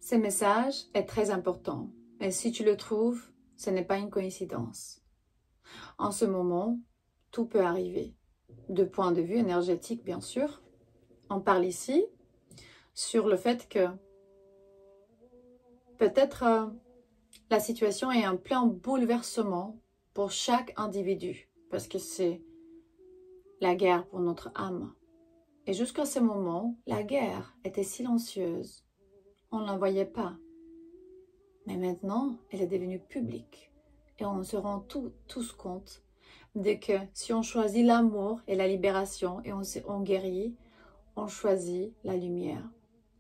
Ce message est très important. Et si tu le trouves, ce n'est pas une coïncidence. En ce moment, tout peut arriver. De point de vue énergétique, bien sûr. On parle ici sur le fait que peut-être la situation est en plein bouleversement pour chaque individu. Parce que c'est la guerre pour notre âme. Et jusqu'à ce moment, la guerre était silencieuse. On ne la voyait pas. Mais maintenant, elle est devenue publique. Et on se rend tous compte de que si on choisit l'amour et la libération et on guérit, on choisit la lumière.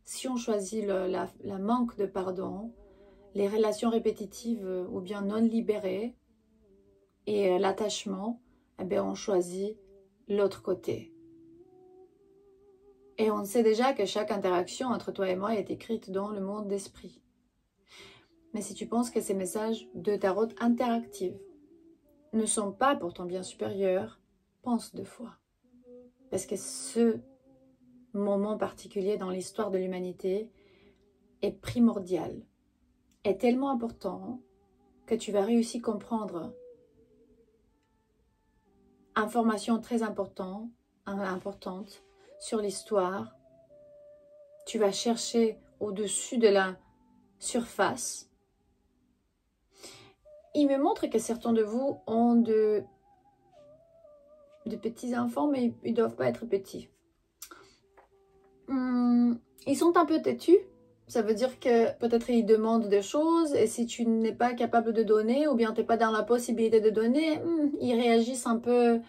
Si on choisit la manque de pardon, les relations répétitives ou bien non libérées et l'attachement, eh bien on choisit l'autre côté. Et on sait déjà que chaque interaction entre toi et moi est écrite dans le monde d'esprit. Mais si tu penses que ces messages de tarot interactifs ne sont pas pour ton bien supérieur, pense 2 fois. Parce que ce moment particulier dans l'histoire de l'humanité est primordial, est tellement important que tu vas réussir à comprendre informations très importantes sur l'histoire. Tu vas chercher au-dessus de la surface. Il me montre que certains de vous ont de petits enfants, mais ils ne doivent pas être petits. Ils sont un peu têtus. Ça veut dire que peut-être ils demandent des choses et si tu n'es pas capable de donner ou bien tu n'es pas dans la possibilité de donner, ils réagissent un peu...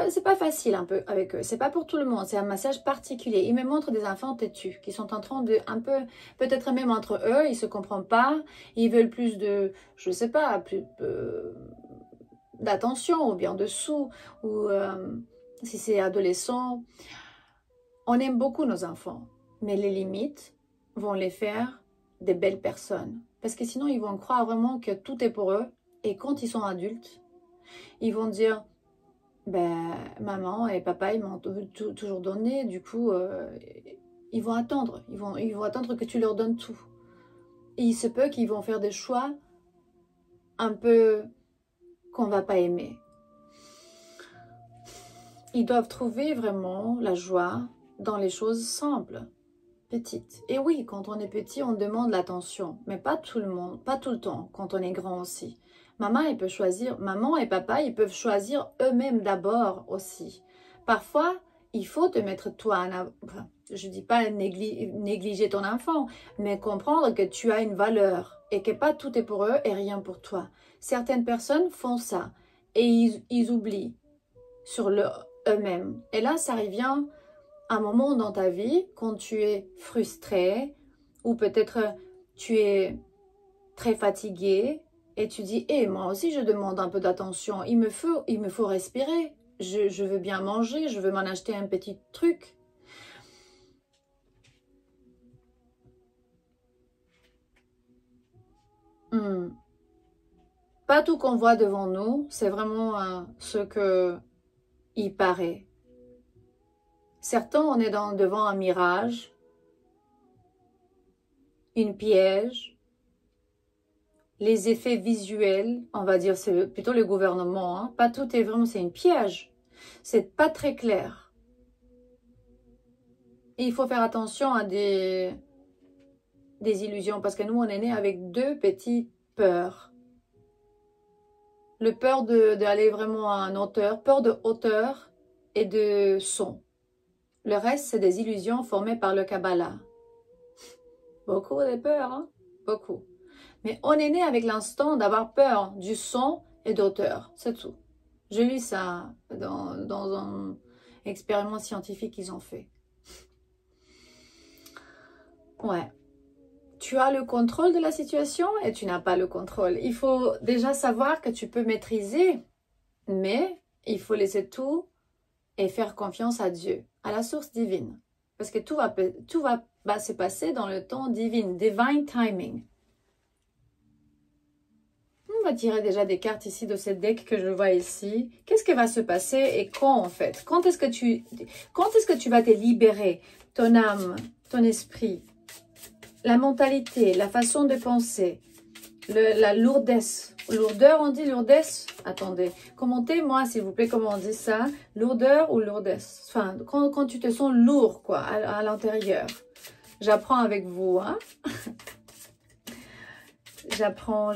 C'est pas facile un peu avec eux. C'est pas pour tout le monde. C'est un message particulier. Ils me montrent des enfants têtus qui sont en train de un peu, peut-être même entre eux, ils se comprennent pas. Ils veulent plus de, je sais pas, plus d'attention ou bien de sous ou si c'est adolescent. On aime beaucoup nos enfants, mais les limites vont les faire des belles personnes. Parce que sinon, ils vont croire vraiment que tout est pour eux. Et quand ils sont adultes, ils vont dire... Ben, maman et papa, ils m'ont toujours donné, du coup, ils vont attendre. Ils vont attendre que tu leur donnes tout. Et il se peut qu'ils vont faire des choix un peu qu'on ne va pas aimer. Ils doivent trouver vraiment la joie dans les choses simples, petites. Et oui, quand on est petit, on demande l'attention, mais pas tout le monde, pas tout le temps, quand on est grand aussi. Maman et papa, ils peuvent choisir eux-mêmes d'abord aussi. Parfois, il faut te mettre toi en avant. Enfin, je ne dis pas négliger ton enfant, mais comprendre que tu as une valeur et que pas tout est pour eux et rien pour toi. Certaines personnes font ça et ils oublient sur eux-mêmes. Et là, ça revient à un moment dans ta vie quand tu es frustré ou peut-être tu es très fatigué. Et tu dis, moi aussi je demande un peu d'attention, il me faut respirer, je veux bien manger, je veux m'en acheter un petit truc. Pas tout qu'on voit devant nous, c'est vraiment ce que il paraît. Certains, on est devant un mirage, une piège. Les effets visuels, on va dire, c'est plutôt le gouvernement. Hein. Pas tout est vraiment, c'est une piège. C'est pas très clair. Et il faut faire attention à des illusions parce que nous, on est né avec 2 petites peurs. Le peur d'aller vraiment à une hauteur, peur de hauteur et de son. Le reste, c'est des illusions formées par le Kabbalah. Beaucoup de peurs, hein? Beaucoup. Mais on est né avec l'instant d'avoir peur du son et d'auteur, c'est tout. J'ai lu ça dans un expériment scientifique qu'ils ont fait. Ouais. Tu as le contrôle de la situation et tu n'as pas le contrôle. Il faut déjà savoir que tu peux maîtriser, mais il faut laisser tout et faire confiance à Dieu, à la source divine. Parce que tout va se passer dans le temps divin, divine timing. On va tirer déjà des cartes ici de ce deck que je vois ici. Qu'est-ce qui va se passer et quand en fait? Quand est-ce que tu vas te libérer? ton âme, ton esprit, la mentalité, la façon de penser, la lourdesse. Lourdeur, on dit lourdesse? Attendez, commentez-moi s'il vous plaît comment on dit ça. Lourdeur ou lourdesse? Enfin, quand tu te sens lourd, quoi, à l'intérieur. J'apprends avec vous, hein. J'apprends.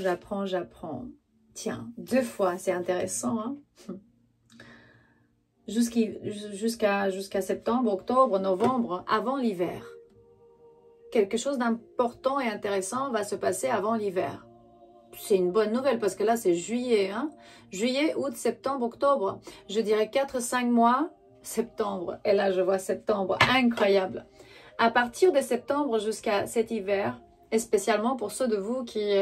Tiens, 2 fois, c'est intéressant, hein. Jusqu'à septembre, octobre, novembre, avant l'hiver. Quelque chose d'important et intéressant va se passer avant l'hiver. C'est une bonne nouvelle parce que là, c'est juillet. Hein? Juillet, août, septembre, octobre. Je dirais 4-5 mois, septembre. Et là, je vois septembre. Incroyable. À partir de septembre jusqu'à cet hiver, et spécialement pour ceux de vous qui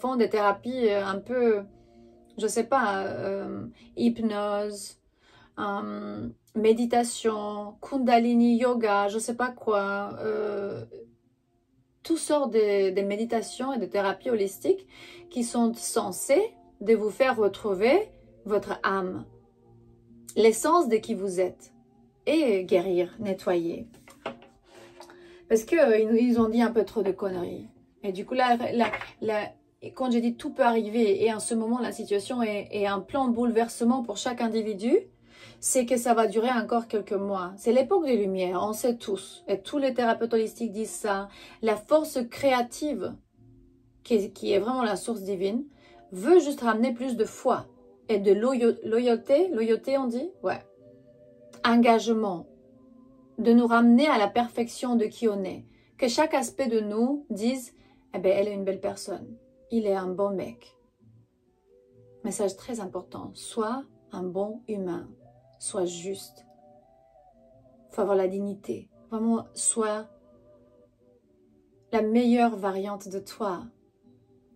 font des thérapies un peu, je sais pas, hypnose, méditation, kundalini yoga, je sais pas quoi, toutes sortes de méditations et de thérapies holistiques qui sont censées de vous faire retrouver votre âme, l'essence de qui vous êtes, et guérir, nettoyer. Parce qu'ils ont dit un peu trop de conneries. Et du coup, là, quand j'ai dit tout peut arriver, et en ce moment, la situation est un plan bouleversement pour chaque individu, c'est que ça va durer encore quelques mois. C'est l'époque des Lumières, on sait tous. Et tous les thérapeutes holistiques disent ça. La force créative, qui est vraiment la source divine, veut juste ramener plus de foi et de loyauté. Loyauté, on dit? Ouais. Engagement. De nous ramener à la perfection de qui on est. Que chaque aspect de nous dise, eh bien, elle est une belle personne. Il est un bon mec. Message très important. Sois un bon humain. Sois juste. Il faut avoir la dignité. Vraiment, sois la meilleure variante de toi.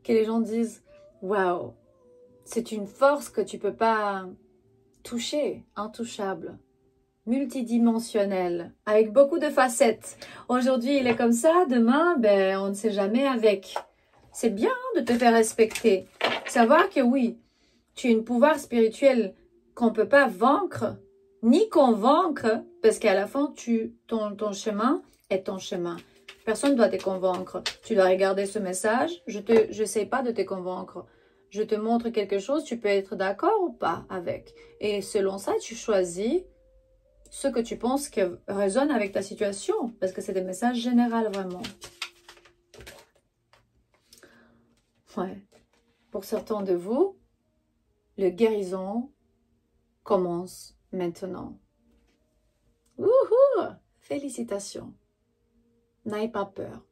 Que les gens disent, waouh, c'est une force que tu ne peux pas toucher, intouchable, multidimensionnelle, avec beaucoup de facettes. Aujourd'hui, il est comme ça, demain, ben, on ne sait jamais avec. C'est bien de te faire respecter. Savoir que oui, tu as un pouvoir spirituel qu'on ne peut pas vaincre, ni convaincre, parce qu'à la fin, ton chemin est ton chemin. Personne ne doit te convaincre. Tu dois regarder ce message. Je n'essaie pas de te convaincre. Je te montre quelque chose, tu peux être d'accord ou pas avec. Et selon ça, tu choisis ce que tu penses que résonne avec ta situation. Parce que c'est des messages généraux, vraiment. Ouais. Pour certains de vous, le guérison commence maintenant. Wouhou! Félicitations. N'aie pas peur.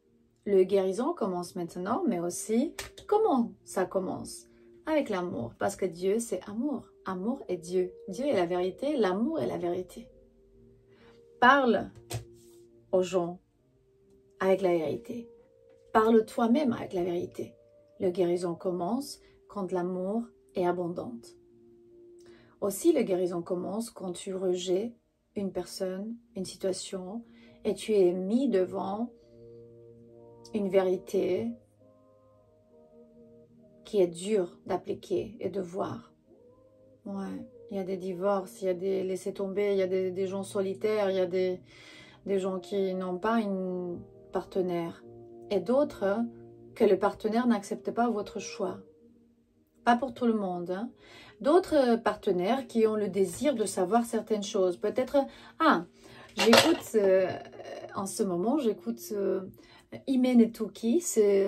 Le guérison commence maintenant, mais aussi, comment ça commence? Avec l'amour, parce que Dieu, c'est amour. Amour est Dieu. Dieu est la vérité, l'amour est la vérité. Parle aux gens avec la vérité. Parle toi-même avec la vérité. Le guérison commence quand l'amour est abondante. Aussi, le guérison commence quand tu rejettes une personne, une situation, et tu es mis devant une vérité qui est dure d'appliquer et de voir. Ouais, il y a des divorces, il y a des laissés tomber, il y a des gens solitaires, il y a des gens qui n'ont pas une partenaire. Et d'autres que le partenaire n'accepte pas votre choix. Pas pour tout le monde. Hein. D'autres partenaires qui ont le désir de savoir certaines choses. Peut-être, j'écoute, en ce moment, j'écoute Imene Tuki, c'est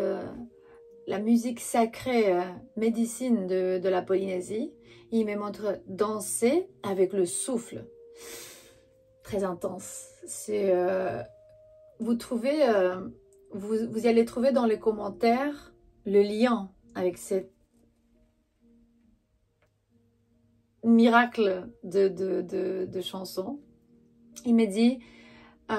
la musique sacrée, médecine de la Polynésie. Il me montre danser avec le souffle. Très intense. C'est, vous trouvez, vous allez trouver dans les commentaires le lien avec cette miracle de chansons. Il me dit,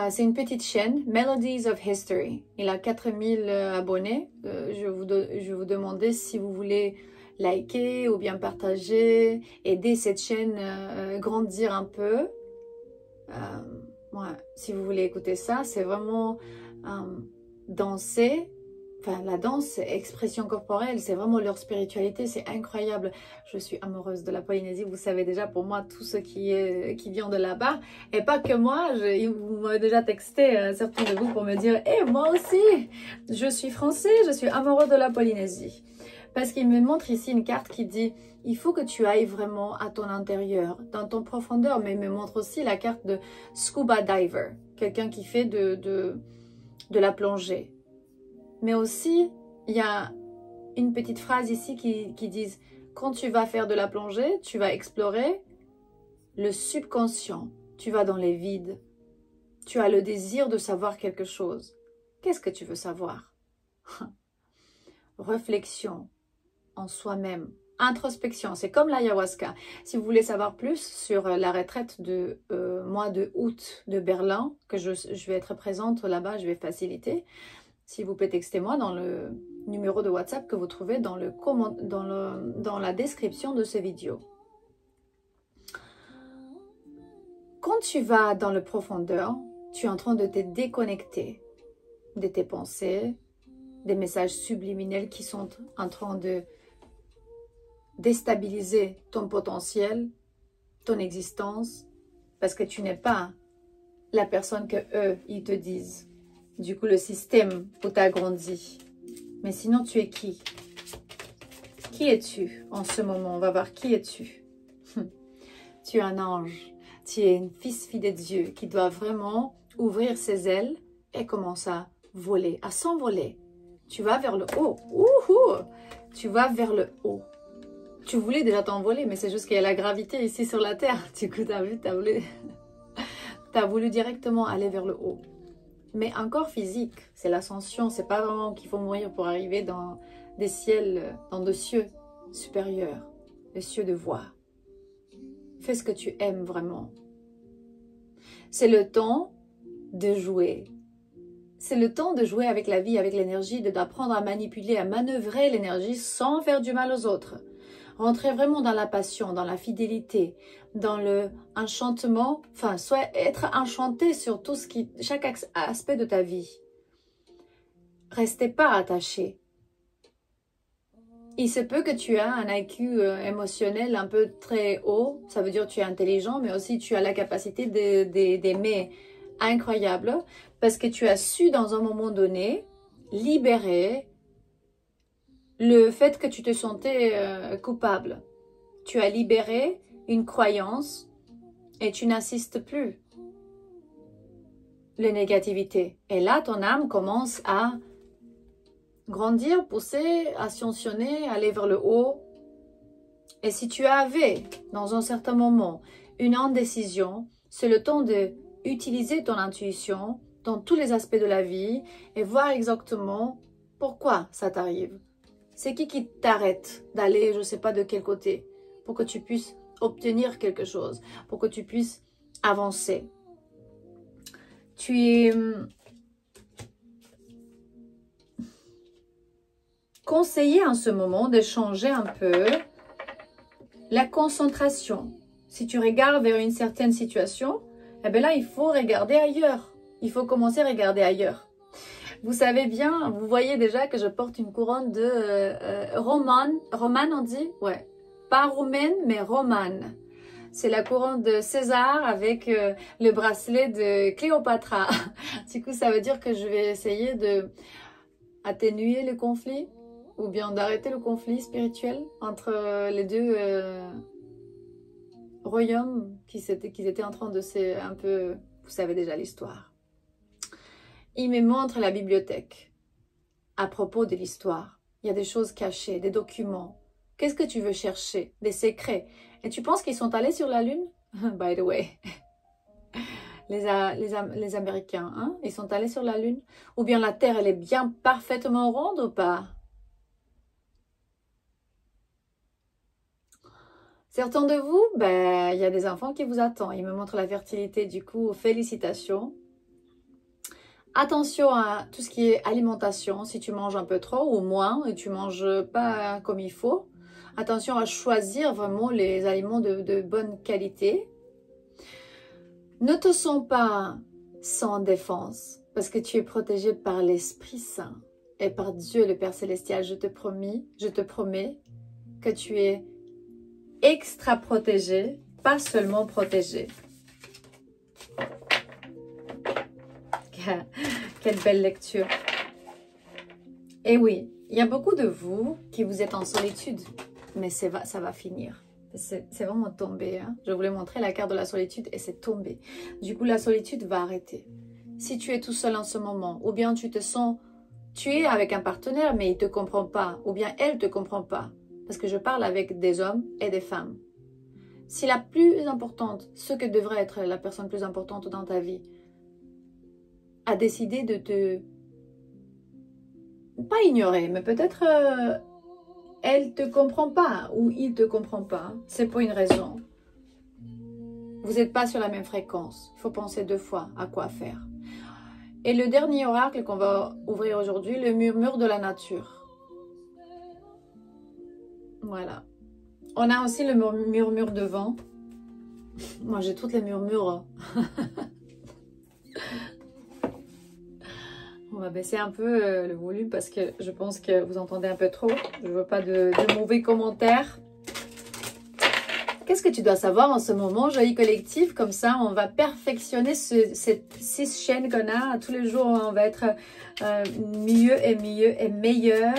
c'est une petite chaîne, Melodies of History. Il a 4000 abonnés. Je vous demandais si vous voulez liker ou bien partager, aider cette chaîne grandir un peu. Ouais, si vous voulez écouter ça, c'est vraiment danser Enfin, la danse, expression corporelle, c'est vraiment leur spiritualité, c'est incroyable. Je suis amoureuse de la Polynésie, vous savez déjà pour moi, tout ce qui vient de là-bas. Et pas que moi, vous m'avez déjà texté, certains de vous, pour me dire « Eh, moi aussi, je suis français, je suis amoureux de la Polynésie. » Parce qu'il me montre ici une carte qui dit « Il faut que tu ailles vraiment à ton intérieur, dans ton profondeur. » Mais il me montre aussi la carte de scuba diver, quelqu'un qui fait de la plongée. Mais aussi, il y a une petite phrase ici qui dit « Quand tu vas faire de la plongée, tu vas explorer le subconscient. Tu vas dans les vides. Tu as le désir de savoir quelque chose. Qu'est-ce que tu veux savoir ?» Réflexion en soi-même. Introspection, c'est comme l'ayahuasca. Si vous voulez savoir plus sur la retraite de mois de août de Berlin, que je vais être présente là-bas, je vais faciliter. S'il vous plaît, textez-moi dans le numéro de WhatsApp que vous trouvez dans la description de cette vidéo. Quand tu vas dans le profondeur, tu es en train de te déconnecter de tes pensées, des messages subliminels qui sont en train de déstabiliser ton potentiel, ton existence, parce que tu n'es pas la personne que eux, ils te disent. Du coup, le système où tu as grandi. Mais sinon, tu es qui? Qui es-tu en ce moment? On va voir qui es-tu. Tu es un ange. Tu es une fille de Dieu qui doit vraiment ouvrir ses ailes et commencer à voler, à s'envoler. Tu vas vers le haut. Tu vas vers le haut. Tu voulais déjà t'envoler, mais c'est juste qu'il y a la gravité ici sur la Terre. Du coup, tu as vu, tu as voulu directement aller vers le haut. Mais encore physique, c'est l'ascension. C'est pas vraiment qu'il faut mourir pour arriver dans des ciels, dans des cieux supérieurs, les cieux de voix. Fais ce que tu aimes vraiment. C'est le temps de jouer. C'est le temps de jouer avec la vie, avec l'énergie, d'apprendre à manipuler, à manœuvrer l'énergie sans faire du mal aux autres. Rentrer vraiment dans la passion, dans la fidélité, dans le enchantement, enfin, soit être enchanté sur tout chaque aspect de ta vie. Restez pas attaché. Il se peut que tu as un IQ émotionnel un peu très haut, ça veut dire que tu es intelligent, mais aussi tu as la capacité d'aimer incroyable, parce que tu as su dans un moment donné libérer le fait que tu te sentais coupable. Tu as libéré une croyance et tu n'assistes plus les négativités. Et là, ton âme commence à grandir, pousser, ascensionner, aller vers le haut. Et si tu avais, dans un certain moment, une indécision, c'est le temps d'utiliser ton intuition dans tous les aspects de la vie et voir exactement pourquoi ça t'arrive. C'est qui t'arrête d'aller, je ne sais pas de quel côté, pour que tu puisses obtenir quelque chose, pour que tu puisses avancer. Tu es conseillé en ce moment de changer un peu la concentration. Si tu regardes vers une certaine situation, eh bien là, il faut regarder ailleurs. Il faut commencer à regarder ailleurs. Vous savez bien, vous voyez déjà que je porte une couronne de romane on dit? Ouais. Pas roumaine, mais romane. C'est la couronne de César avec le bracelet de Cléopâtre. Du coup, ça veut dire que je vais essayer de atténuer le conflit ou bien d'arrêter le conflit spirituel entre les deux royaumes qui étaient en train de un peu... Vous savez déjà l'histoire. Il me montre la bibliothèque à propos de l'histoire. Il y a des choses cachées, des documents. Qu'est-ce que tu veux chercher? Des secrets. Et tu penses qu'ils sont allés sur la Lune? By the way. Les Américains, hein? Ils sont allés sur la Lune? Ou bien la Terre, elle est bien parfaitement ronde ou pas? Certains de vous, ben, il y a des enfants qui vous attendent. Ils me montrent la fertilité, du coup, félicitations. Attention à tout ce qui est alimentation, si tu manges un peu trop ou moins et tu manges pas comme il faut. Attention à choisir vraiment les aliments de bonne qualité. Ne te sens pas sans défense parce que tu es protégé par l'Esprit Saint. Et par Dieu, le Père Célestial, je te promets que tu es extra protégé, pas seulement protégé. Quelle belle lecture. Et oui, il y a beaucoup de vous qui vous êtes en solitude, mais ça va finir. C'est vraiment tombé. Hein? Je voulais montrer la carte de la solitude et c'est tombé. Du coup, la solitude va arrêter. Si tu es tout seul en ce moment, ou bien tu te sens... Tu es avec un partenaire, mais il ne te comprend pas, ou bien elle ne te comprend pas. Parce que je parle avec des hommes et des femmes. Si la plus importante, ce que devrait être la personne plus importante dans ta vie, a décidé de te... pas ignorer, mais peut-être elle te comprend pas ou il te comprend pas, c'est pour une raison. Vous n'êtes pas sur la même fréquence. Il faut penser 2 fois à quoi faire. Et le dernier oracle qu'on va ouvrir aujourd'hui, le murmure de la nature. Voilà. On a aussi le murmure de vent. Moi, j'ai toutes les murmures. On va baisser un peu le volume parce que je pense que vous entendez un peu trop. Je ne veux pas de mauvais commentaires. Qu'est-ce que tu dois savoir en ce moment, Joie Collective? Comme ça, on va perfectionner ces 6 chaînes qu'on a. Tous les jours, on va être mieux et meilleur.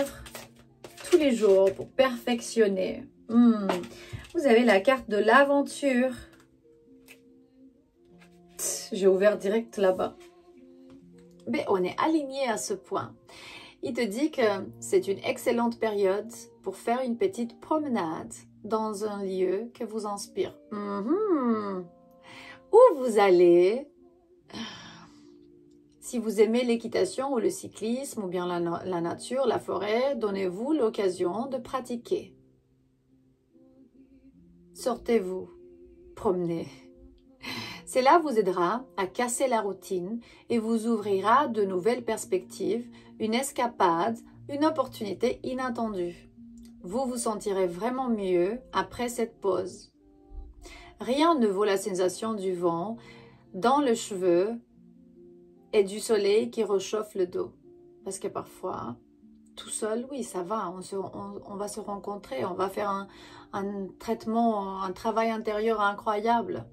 Tous les jours pour perfectionner. Vous avez la carte de l'aventure. J'ai ouvert direct là-bas. Mais on est aligné à ce point. Il te dit que c'est une excellente période pour faire une petite promenade dans un lieu que vous inspire. Où vous allez, si vous aimez l'équitation ou le cyclisme ou bien la nature, la forêt, donnez-vous l'occasion de pratiquer. Sortez-vous, promenez. Cela vous aidera à casser la routine et vous ouvrira de nouvelles perspectives, une escapade, une opportunité inattendue. Vous vous sentirez vraiment mieux après cette pause. Rien ne vaut la sensation du vent dans le cheveu et du soleil qui réchauffe le dos. Parce que parfois, tout seul, oui, ça va, on va se rencontrer, on va faire un traitement, un travail intérieur incroyable.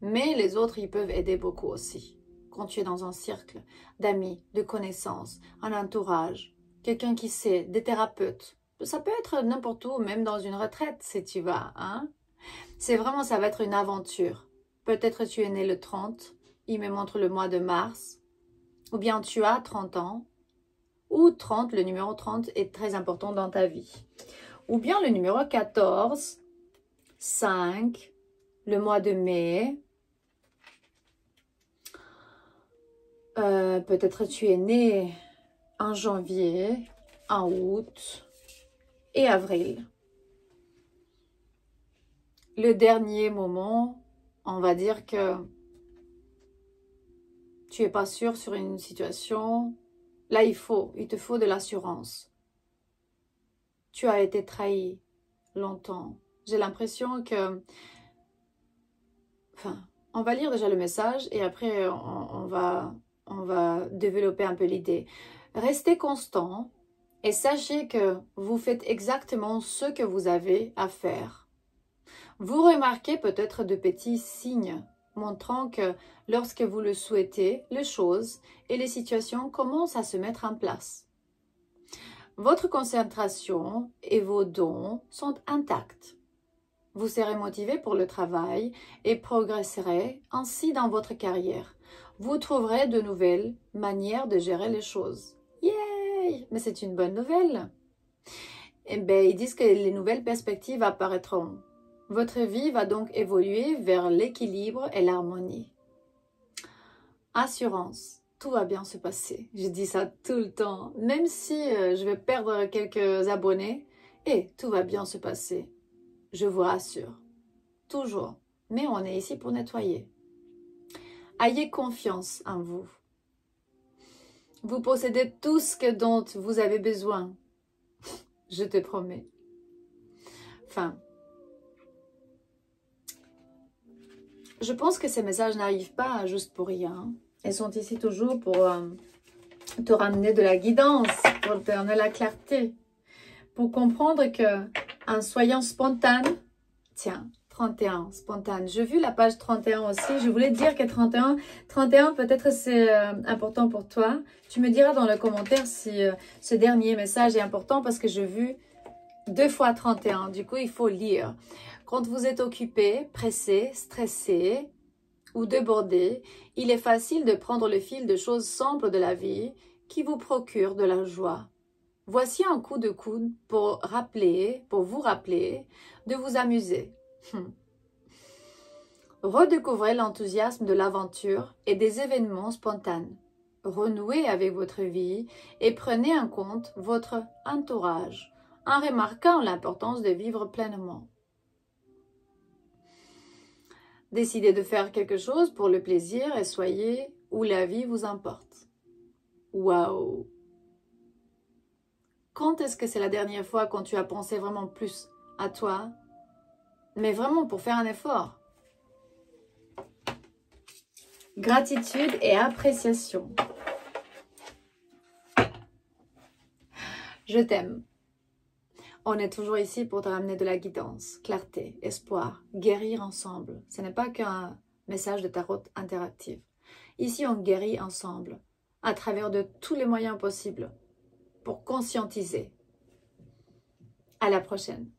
Mais les autres, ils peuvent aider beaucoup aussi. Quand tu es dans un cercle d'amis, de connaissances, un entourage, quelqu'un qui sait, des thérapeutes. Ça peut être n'importe où, même dans une retraite si tu vas. Hein? C'est vraiment, ça va être une aventure. Peut-être tu es né le 30, il me montre le mois de mars. Ou bien tu as 30 ans. Ou 30, le numéro 30 est très important dans ta vie. Ou bien le numéro 14, 5, le mois de mai. Peut-être tu es né en janvier, en août et avril. Le dernier moment, on va dire que tu n'es pas sûr sur une situation. Là, il te faut de l'assurance. Tu as été trahi longtemps. J'ai l'impression que... Enfin, on va lire déjà le message et après on va développer un peu l'idée. Restez constant et sachez que vous faites exactement ce que vous avez à faire. Vous remarquez peut-être de petits signes montrant que lorsque vous le souhaitez, les choses et les situations commencent à se mettre en place. Votre concentration et vos dons sont intacts. Vous serez motivé pour le travail et progresserez ainsi dans votre carrière. Vous trouverez de nouvelles manières de gérer les choses. Yay! Mais c'est une bonne nouvelle. Eh bien, ils disent que les nouvelles perspectives apparaîtront. Votre vie va donc évoluer vers l'équilibre et l'harmonie. Assurance, tout va bien se passer. Je dis ça tout le temps. Même si je vais perdre quelques abonnés, tout va bien se passer. Je vous rassure. Toujours. Mais on est ici pour nettoyer. Ayez confiance en vous. Vous possédez tout ce dont vous avez besoin. Je te promets. Enfin, je pense que ces messages n'arrivent pas juste pour rien. Ils sont ici toujours pour te ramener de la guidance, pour te donner la clarté, pour comprendre que en soyant spontané, tiens, 31, spontané. J'ai vu la page 31 aussi. Je voulais dire que 31 peut-être c'est important pour toi. Tu me diras dans le commentaire si ce dernier message est important parce que j'ai vu 2 fois 31. Du coup, il faut lire. Quand vous êtes occupé, pressé, stressé ou débordé, il est facile de prendre le fil de choses simples de la vie qui vous procurent de la joie. Voici un coup de coude pour vous rappeler de vous amuser. Redécouvrez l'enthousiasme de l'aventure et des événements spontanés. Renouez avec votre vie et prenez en compte votre entourage en remarquant l'importance de vivre pleinement. Décidez de faire quelque chose pour le plaisir et soyez où la vie vous emporte. Waouh! Quand est-ce que c'est la dernière fois quand tu as pensé vraiment plus à toi, mais vraiment pour faire un effort? Gratitude et appréciation. Je t'aime. On est toujours ici pour te ramener de la guidance, clarté, espoir, guérir ensemble. Ce n'est pas qu'un message de tarot interactif. Ici, on guérit ensemble, à travers de tous les moyens possibles, pour conscientiser. À la prochaine.